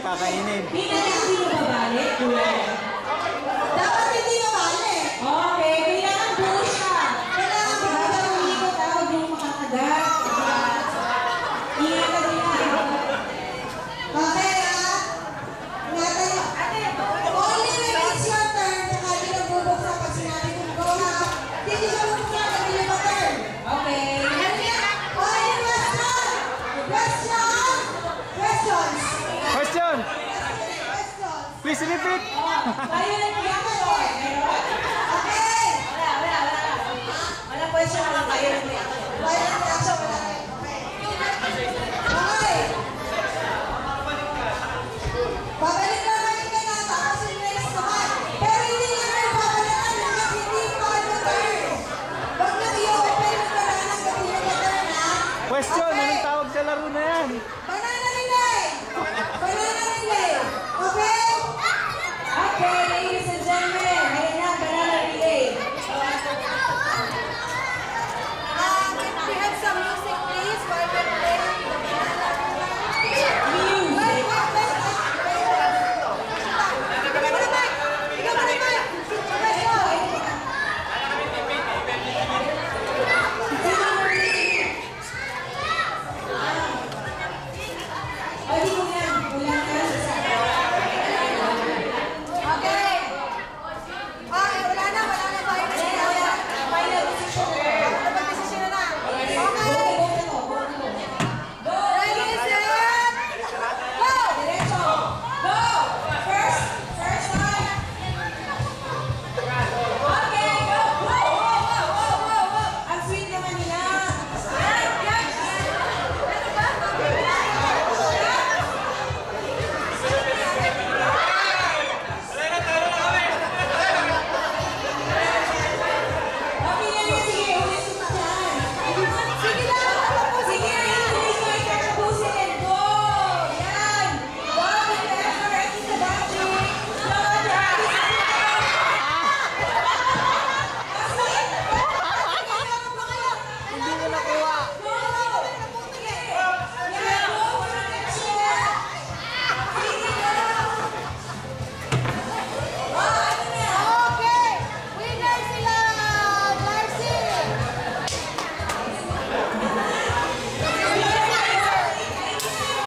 kakainin. Hindi mo babalik, kuya. Dapat hindi mabalik. Okay, kailangan buo siya. Kailangan buo siya. Kapag hindi ko tao, hindi mo makakagat. Ingatan niya. Okay, ah. Ingatan niyo. Only when it's your turn, saka hindi na bubuksan pag sinabi kong go, ha? Hindi siya bubuksan pag hindi mo turn. Okay. Okay, question! Question! Questions! Question! Questions! Please repeat! Tayo na reaction. Okay! Wala. Wala question, wala kayo ng reaction. Wala na reaction, wala na. Okay. Okay. Babalik na natin ka na, tapos yung next naman. Pero hindi nyo na babalikan hanggang hindi pa kayo turn. Huwag na i-open yung banana hanggang hindi nyo turn, ha? Question! Okay. Anong tawag sa laro na yan?